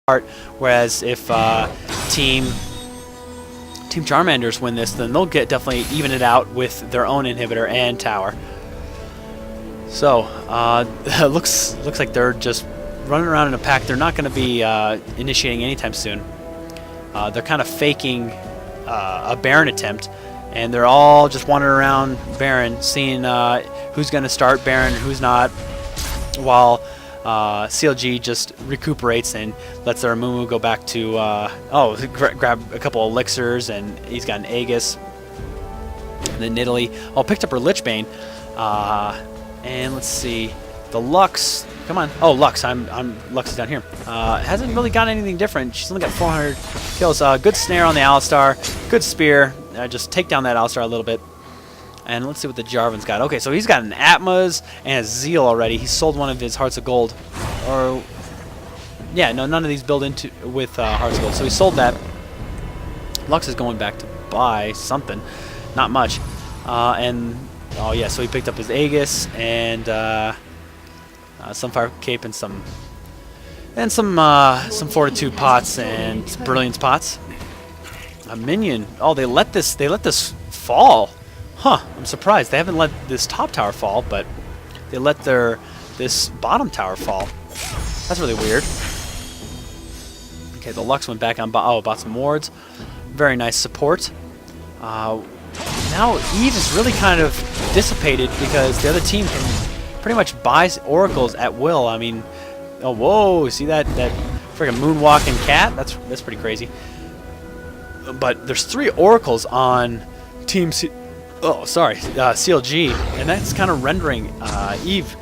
apart. Whereas if Team Charmanders win this, then they'll definitely even it out with their own inhibitor and tower. So looks like they're just running around in a pack. They're not going to be initiating anytime soon. They're kind of faking a Baron attempt, and they're all just wandering around Baron, seeing who's going to start Baron and who's not, while CLG just recuperates and lets their Amumu go back to, grab a couple elixirs, and he's got an Aegis. And then Nidalee, picked up her Lichbane. And let's see, the Lux, come on. Oh, Lux, Lux is down here. Hasn't really got anything different. She's only got 400 kills. Good snare on the Alistar, good spear. Just take down that Alistar a little bit. And let's see what the Jarvan's got. Okay, so he's got an Atma's and a Zeal already. He sold one of his Hearts of Gold. Or, yeah, no, none of these build into with Hearts of Gold. So he sold that. Lux is going back to buy something. Not much. Oh yeah, so he picked up his Aegis and some Fire Cape and some Fortitude pots and Brilliance pots. A minion. Oh, they let this fall. Huh, I'm surprised. They haven't let this top tower fall, but they let this bottom tower fall. That's really weird. Okay, the Lux went back on bought some wards. Very nice support. Now Eve is really kind of dissipated because the other team can pretty much buy oracles at will. I mean, oh whoa, see that friggin' moonwalking cat? That's pretty crazy. But there's 3 oracles on Team CLG, and that's kind of rendering Eve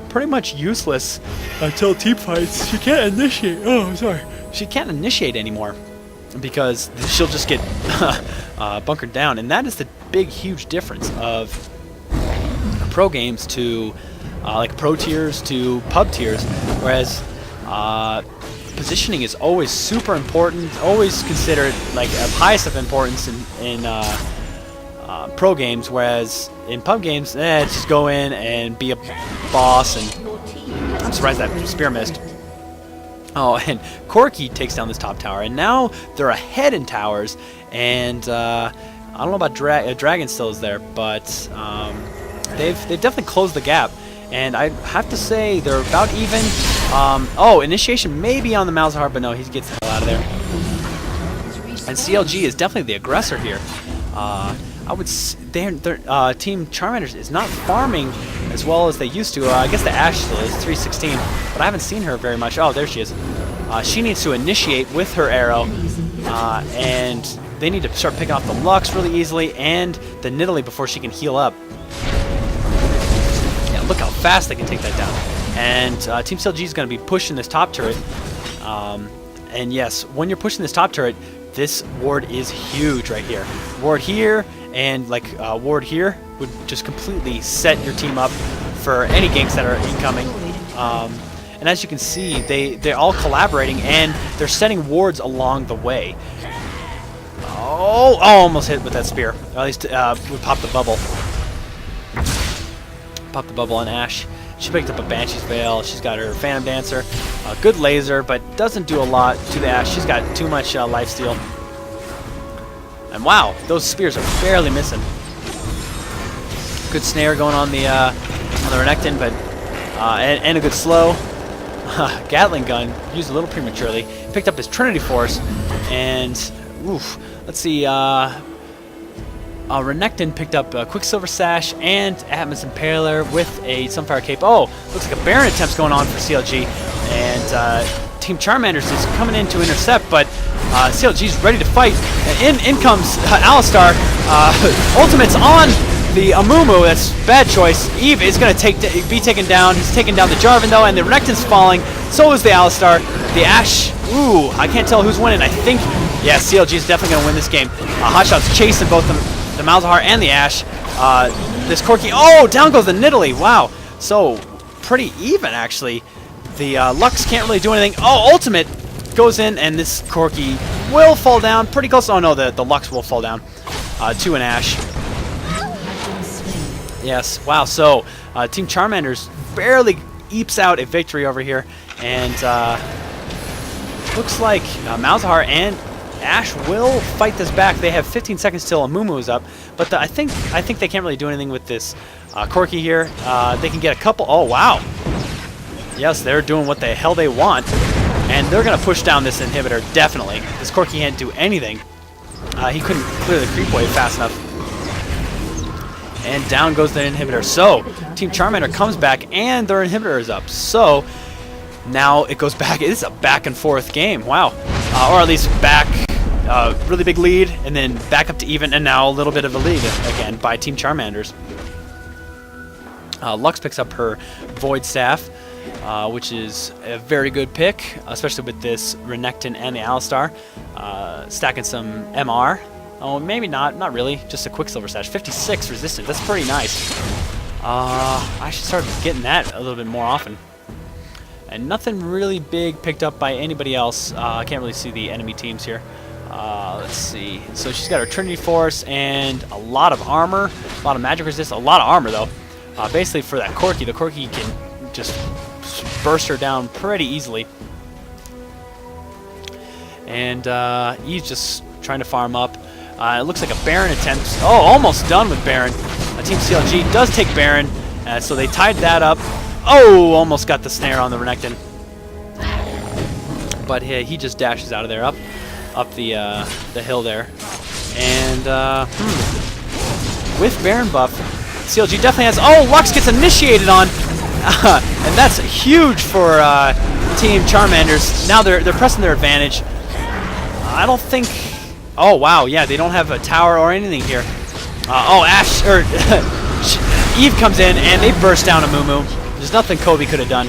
pretty much useless until team fights. She can't initiate. Oh, sorry. She can't initiate anymore because she'll just get bunkered down, and that is the big, huge difference of pro games to like pro tiers to pub tiers. Whereas positioning is always super important, always considered like of highest of importance in pro games, whereas in pub games, just go in and be a boss. And I'm surprised that spear missed. Oh, and Corki takes down this top tower, and now they're ahead in towers. And I don't know about Dragon still is there, but they've definitely closed the gap. And I have to say they're about even. Initiation may be on the Malzahar, but no, he gets the hell out of there. And CLG is definitely the aggressor here. I would their Team Charmanders is not farming as well as they used to. I guess the Ashe still is 316, but I haven't seen her very much. Oh, there she is. She needs to initiate with her arrow, and they need to start picking off the Lux really easily and the Nidalee before she can heal up. Yeah, look how fast they can take that down. And Team CLG is going to be pushing this top turret. And yes, when you're pushing this top turret, this ward is huge right here. Ward here and ward here would just completely set your team up for any ganks that are incoming. And as you can see, they're all collaborating and they're setting wards along the way. Oh, almost hit with that spear. Or at least we popped the bubble. Popped the bubble on Ashe. She picked up a Banshee's Veil. She's got her Phantom Dancer. Good laser, but doesn't do a lot to the Ashe. She's got too much lifesteal. And wow, those spears are barely missing. Good snare going on the Renekton, but and a good slow. Gatling gun used a little prematurely. Picked up his Trinity Force, and oof. Let's see. Renekton picked up a Quicksilver Sash and Atmos Impaler with a Sunfire Cape. Oh, looks like a Baron attempt's going on for CLG. And Team Charmanders is coming in to intercept, but CLG's ready to fight. And in comes Alistar. Ultimate's on the Amumu. That's bad choice. Eve is going to be taken down. He's taking down the Jarvan, though, and the Renekton's falling. So is the Alistar. The Ashe, ooh, I can't tell who's winning. I think, yeah, CLG is definitely going to win this game. Hotshot's chasing both the Malzahar and the Ashe. This Corki, oh, down goes the Nidalee. Wow. So, pretty even, actually. The Lux can't really do anything. Oh, Ultimate goes in, and this Corki will fall down pretty close. Oh, no, the Lux will fall down to an Ashe. Yes, wow. So, Team Charmanders barely eeps out a victory over here. And looks like Malzahar and Ash will fight this back. They have 15 seconds till Amumu is up, but I think they can't really do anything with this Corki here. They can get a couple. Oh wow! Yes, they're doing what the hell they want, and they're gonna push down this inhibitor definitely. This Corki can't do anything. He couldn't clear the creep wave fast enough, and down goes the inhibitor. So Team Charmander comes back, and their inhibitor is up. So now it goes back. It's a back and forth game. Wow, or at least back. Really big lead, and then back up to even, and now a little bit of a lead again by Team Charmanders. Lux picks up her Void Staff, which is a very good pick, especially with this Renekton and the Alistar. Stacking some MR. Oh, maybe not really, just a Quicksilver Sash. 56 resistance, that's pretty nice. I should start getting that a little bit more often. And nothing really big picked up by anybody else. I can't really see the enemy teams here. Let's see. So she's got her Trinity Force and a lot of armor, a lot of magic resist, a lot of armor though. Basically for that Corki, the Corki can just burst her down pretty easily. And Eve's just trying to farm up. It looks like a Baron attempt. Oh, almost done with Baron. Team CLG does take Baron, so they tied that up. Oh, almost got the snare on the Renekton. But he just dashes out of there, up the hill there. And with Baron buff, CLG definitely has. Oh, Lux gets initiated on, and that's huge for Team Charmanders. Now they're pressing their advantage. I don't think. Oh wow, yeah, they don't have a tower or anything here. Oh, Ash or Eve comes in and they burst down Amumu. There's nothing Kobe could have done.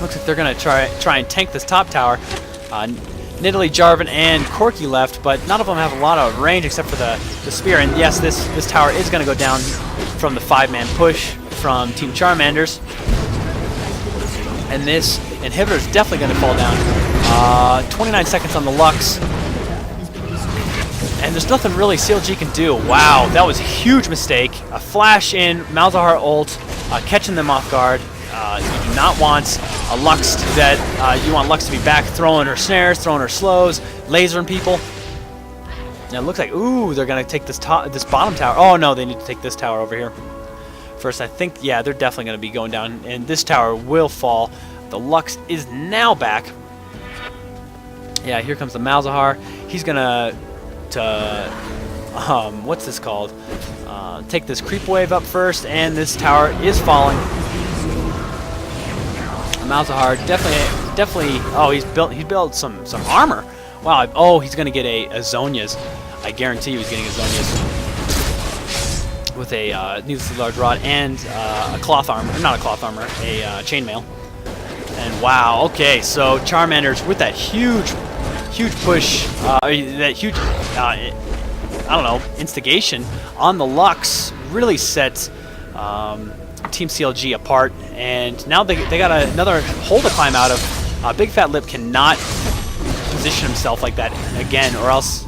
Looks like they're gonna try and tank this top tower. Nidalee, Jarvan, and Corki left, but none of them have a lot of range except for the spear. And yes, this tower is going to go down from the 5-man push from Team Charmanders. And this inhibitor is definitely going to fall down. 29 seconds on the Lux. And there's nothing really CLG can do. Wow, that was a huge mistake. A flash in, Malzahar ult, catching them off guard. You do not want a Lux to do that. You want Lux to be back throwing her snares, throwing her slows, lasering people. And it looks like, ooh, they're going to take this bottom tower. Oh, no, they need to take this tower over here first. I think, yeah, they're definitely going to be going down, and this tower will fall. The Lux is now back. Yeah, here comes the Malzahar. He's going to what's this called? Take this creep wave up first, and this tower is falling. Malzahar definitely. Oh, he built some armor. Wow. Oh, he's gonna get a Zhonya's. I guarantee you he's getting a Zhonya's with a needlessly large rod and a cloth armor. Not a cloth armor, a chainmail. And wow. Okay, so Charmanders with that huge push, that huge I don't know, instigation on the Lux really set Team CLG apart, and now they got another hole to climb out of. Big Fat Lip cannot position himself like that again, or else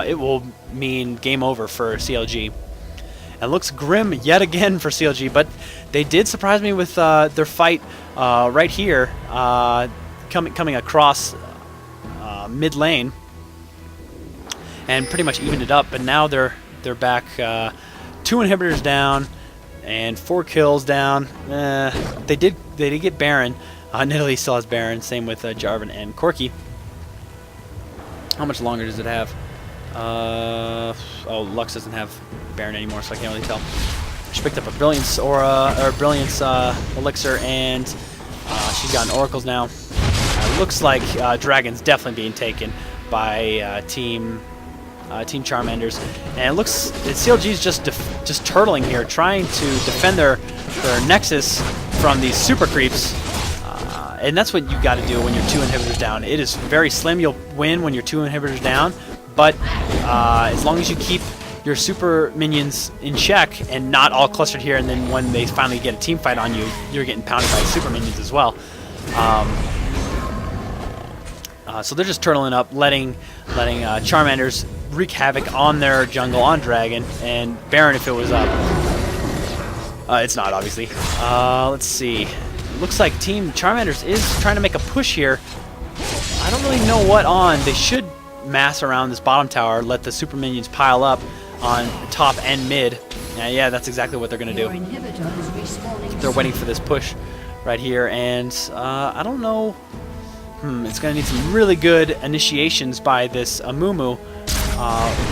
it will mean game over for CLG. And looks grim yet again for CLG, but they did surprise me with their fight right here, coming across mid lane, and pretty much evened it up. But now they're back, 2 inhibitors down and 4 kills down. They did get Baron. Nidalee still has Baron. Same with Jarvan and Corki. How much longer does it have? Oh, Lux doesn't have Baron anymore, so I can't really tell. She picked up a Brilliance Aura, or Brilliance Elixir, and she's gotten Oracles now. Looks like Dragon's definitely being taken by Team Charmanders, and it looks CLG's just turtling here, trying to defend their Nexus from these super creeps. And that's what you got to do when you're 2 inhibitors down. It is very slim you'll win when you're 2 inhibitors down, but as long as you keep your super minions in check and not all clustered here, and then when they finally get a team fight on you, you're getting pounded by super minions as well. So they're just turtling up, letting Charmanders wreak havoc on their jungle, on Dragon, and Baron if it was up. It's not, obviously. Let's see. Looks like Team Charmanders is trying to make a push here. don't really know what on. They should mass around this bottom tower, let the super minions pile up on top and mid. Yeah, that's exactly what they're going to do. They're waiting for this push right here, and I don't know. It's going to need some really good initiations by this Amumu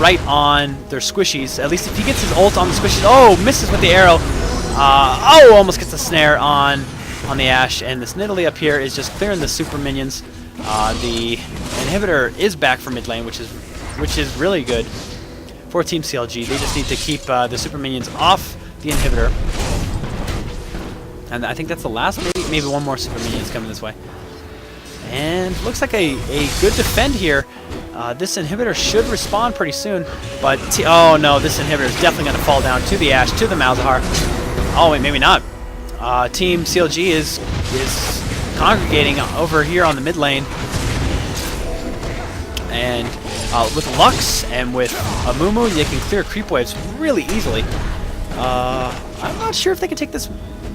right on their squishies. At least if he gets his ult on the squishies. Oh, misses with the arrow. Oh, almost gets the snare on the Ashe, and this Nidalee up here is just clearing the super minions. The inhibitor is back for mid lane, which is really good for Team CLG. They just need to keep the super minions off the inhibitor. And I think that's the last, maybe one more super minion is coming this way. And looks like a good defend here. This inhibitor should respawn pretty soon, but oh no, this inhibitor is definitely going to fall down to the Ashe, to the Malzahar. Oh wait, maybe not. Team CLG is congregating over here on the mid lane, and with Lux and with Amumu, they can clear creep waves really easily. I'm not sure if they can take this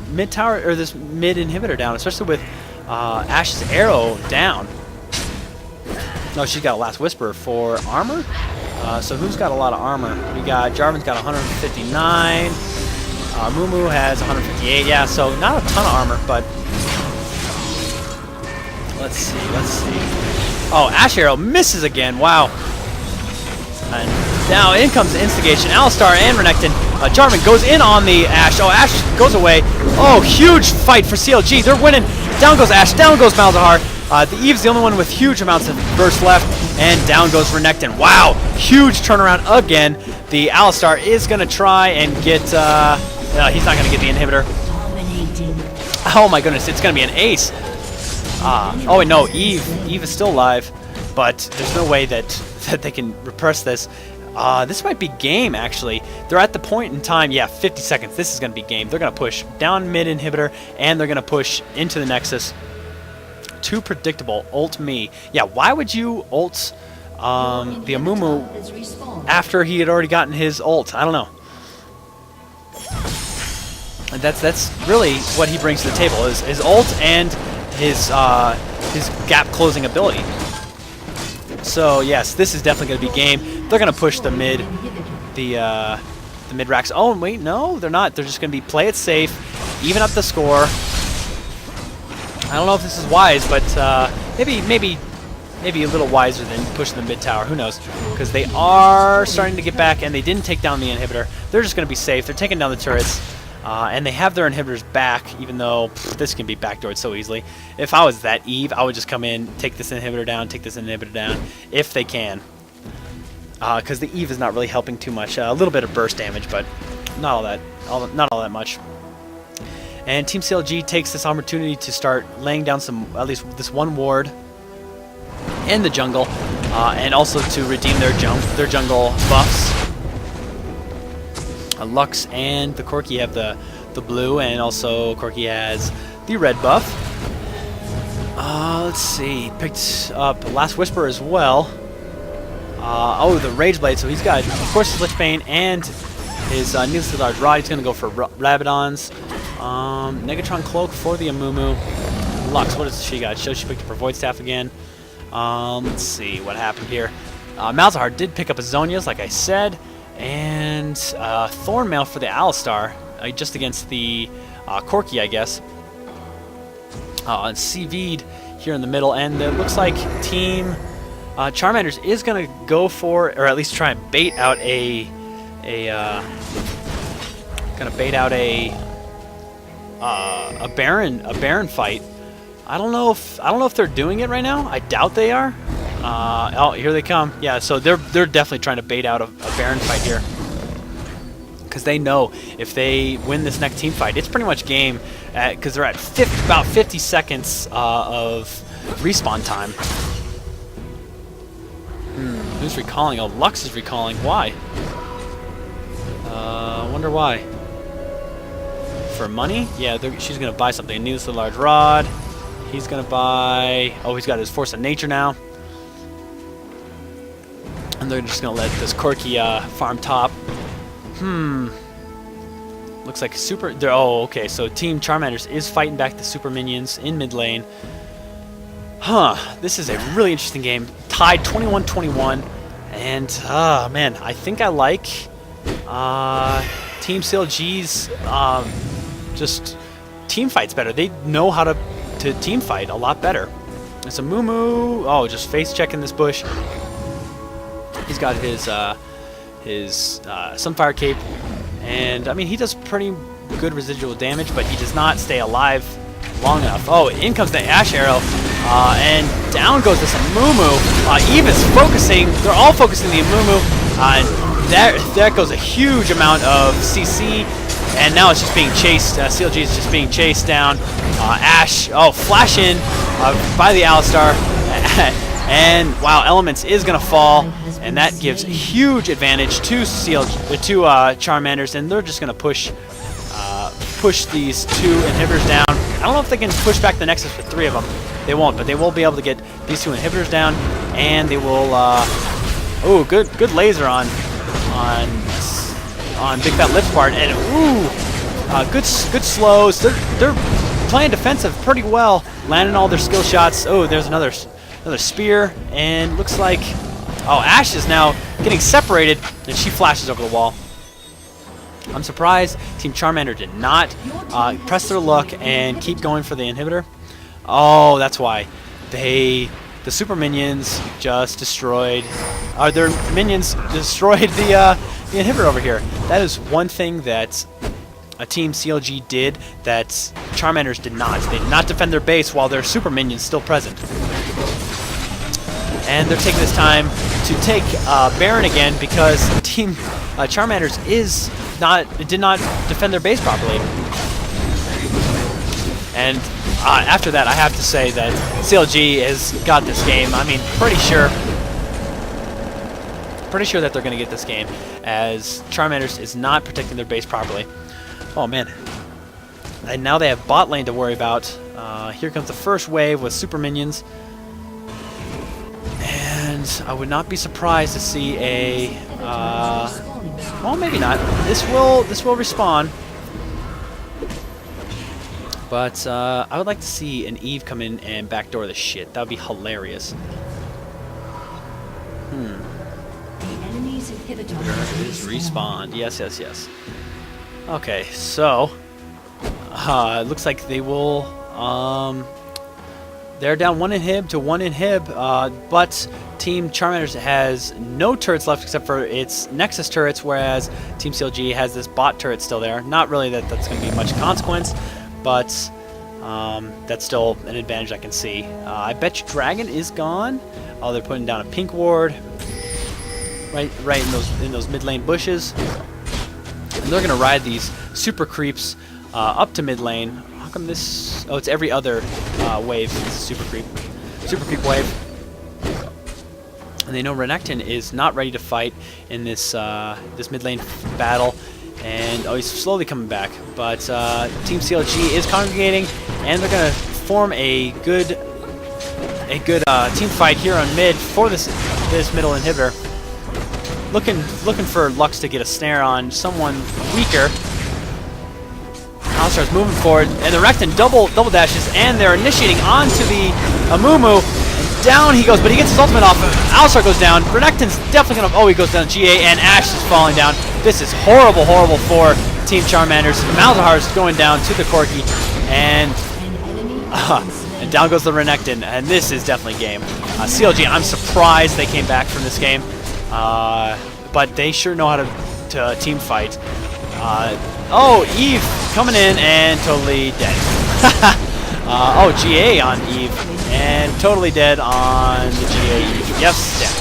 mid tower or this mid inhibitor down, especially with Ashe's arrow down. No, she's got a Last Whisper for armor. So who's got a lot of armor? We got Jarvan's got 159. Mumu has 158. Yeah, so not a ton of armor, but let's see. Oh, Ashe arrow misses again. Wow. And now in comes the instigation. Alistar and Renekton. Jarvan goes in on the Ashe. Oh, Ashe goes away. Oh, huge fight for CLG. They're winning. Down goes Ashe. Down goes Malzahar. The Eve's the only one with huge amounts of burst left. And down goes Renekton. Wow. Huge turnaround again. The Alistar is going to try and get... he's not going to get the inhibitor. Oh my goodness. It's going to be an ace. Oh, wait, no. Eve is still alive. But there's no way that they can repress this. This might be game, actually. They're at the point in time, yeah, 50 seconds. This is going to be game. They're going to push down mid inhibitor, and they're going to push into the Nexus. Too predictable. Ult me. Yeah, why would you ult the Amumu after he had already gotten his ult? I don't know. And that's really what he brings to the table, is his ult and his gap closing ability. So yes, this is definitely going to be game. They're going to push the mid racks. Oh wait, no, they're not. They're just going to play it safe, even up the score. I don't know if this is wise, but maybe a little wiser than pushing the mid tower. Who knows? Because they are starting to get back, and they didn't take down the inhibitor. They're just going to be safe. They're taking down the turrets. And they have their inhibitors back, even though this can be backdoored so easily. If I was that Eve, I would just come in, take this inhibitor down, if they can. Because the Eve is not really helping too much. A little bit of burst damage, but not all that much. And Team CLG takes this opportunity to start laying down at least this one ward in the jungle, and also to redeem their jungle buffs. Lux and the Corki have the blue, and also Corki has the red buff. Let's see, picked up Last Whisper as well. Oh, the Rage Blade, so he's got, of course, his Lichbane and his needlessly large rod. He's going to go for Rabadons. Negatron Cloak for the Amumu. Lux, what does she got? She picked up her Void Staff again. Let's see what happened here. Malzahar did pick up a Zhonya's, like I said. And Thornmail for the Alistar, just against the Corki, I guess. And CV'd here in the middle, and it looks like Team Charmanders is going to go for, or at least try and bait out a Baron fight. I don't know if they're doing it right now. I doubt they are. Oh, here they come. Yeah, so they're definitely trying to bait out a Baron fight here, because they know if they win this next team fight, it's pretty much game, because they're at about 50 seconds of respawn time. Who's recalling? Oh, Lux is recalling. Why? I wonder why. For money? Yeah, she's going to buy something. Needlessly large rod. He's going to buy... Oh, he's got his Force of Nature now. And they're just going to let this Corki farm top. Looks like super... Oh, okay. So Team Charmanders is fighting back the super minions in mid lane. This is a really interesting game. Tied 21-21. And, man, I think I like Team CLG's just team fights better. They know how to team fight a lot better. It's a Moo. Oh, just face checking this bush. He's got his Sunfire Cape. And, I mean, he does pretty good residual damage, but he does not stay alive long enough. Oh, in comes the Ash Arrow. And down goes this Amumu. Eve is focusing. They're all focusing the Amumu. And there goes a huge amount of CC. And now it's just being chased. CLG is just being chased down. Ash, flash in by the Alistar. And wow, Elements is going to fall. And that gives huge advantage to Charmanders. And they're just going to push these two inhibitors down. I don't know if they can push back the Nexus with 3 of them. They won't, but they will be able to get these 2 inhibitors down, and they will. Good laser on Big Fat Lips part, and good slows. They're playing defensive pretty well, landing all their skill shots. Oh, there's another spear, and looks like Ash is now getting separated, and she flashes over the wall. I'm surprised Team Charmander did not press their luck and keep going for the inhibitor. Oh, that's why. The super minions just destroyed... their minions destroyed the inhibitor over here. That is one thing that a Team CLG did that Charmanders did not. They did not defend their base while their super minions still present. And they're taking this time to take Baron again because Team Charmanders did not defend their base properly. And after that, I have to say that CLG has got this game. I mean, pretty sure that they're going to get this game, as Charmanders is not protecting their base properly. Oh man! And now they have bot lane to worry about. Here comes the first wave with super minions, and I would not be surprised to see a. Well, maybe not. This will respawn. But I would like to see an Eve come in and backdoor the shit. That would be hilarious. The enemy's inhibitor is respawned. Yes. Okay, so it looks like they will. They're down 1 inhib to 1 inhib, but Team Charmanders has no turrets left except for its Nexus turrets, whereas Team CLG has this bot turret still there. Not really that's going to be much consequence, but that's still an advantage I can see. I bet you Dragon is gone. Oh, they're putting down a pink ward right in those mid lane bushes, and they're going to ride these super creeps up to mid lane. How come this? Oh, it's every other wave. It's super creep wave. And they know Renekton is not ready to fight in this this mid lane battle, and he's slowly coming back. But Team CLG is congregating, and they're gonna form a good team fight here on mid for this middle inhibitor. Looking for Lux to get a snare on someone weaker. Alistar's moving forward, and the Renekton double dashes, and they're initiating onto the Amumu. Down he goes, but he gets his ultimate off. Alistar goes down. Renekton's definitely gonna. Oh, he goes down. GA, and Ash is falling down. This is horrible for Team Charmanders. Malzahar is going down to the Corki, and down goes the Renekton, and this is definitely game. CLG, I'm surprised they came back from this game, but they sure know how to team fight. Oh, Eve coming in and totally dead. Oh, GA on Eve. And totally dead on the GA. Yes, dead.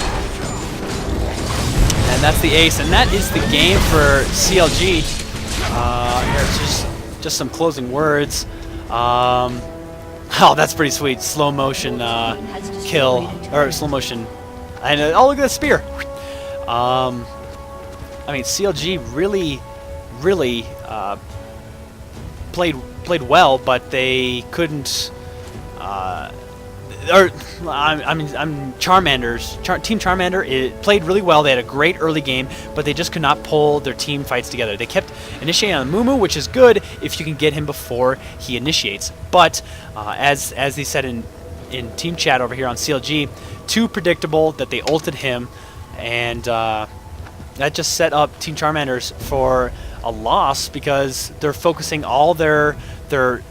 And that's the ace, and that is the game for CLG. Here's just some closing words. Oh, that's pretty sweet. Slow motion kill, or slow motion. And oh, look at the spear. I mean, CLG really played well, but they couldn't. Charmanders. Team Charmander played really well. They had a great early game, but they just could not pull their team fights together. They kept initiating on Mumu, which is good if you can get him before he initiates. But as they said in in team chat over here on CLG. Too predictable that they ulted him, and that just set up Team Charmanders for a loss because they're focusing all their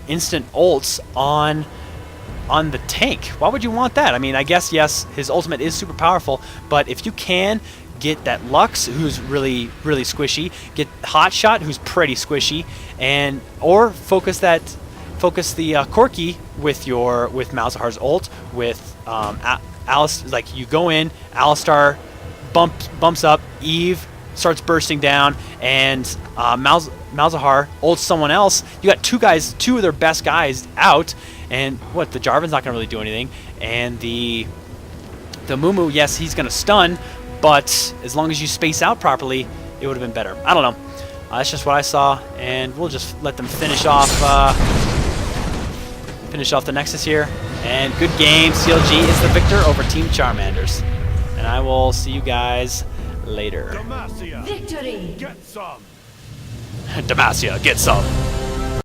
instant ults on the tank. Why would you want that? I mean, I guess, yes, his ultimate is super powerful, but if you can get that Lux, who's really, really squishy, get Hotshot, who's pretty squishy, or focus the Corki with Malzahar's ult, with Alice, like you go in, Alistar bumps up, Eve starts bursting down, and Malzahar ults someone else. You got two of their best guys out, and what, the Jarvan's not gonna really do anything, and the Mumu, yes, he's gonna stun, but as long as you space out properly, it would have been better. I don't know. That's just what I saw, and we'll just let them finish off the Nexus here. And good game. CLG is the victor over Team Charmanders. And I will see you guys later. Victory! Get some! Demacia, get some!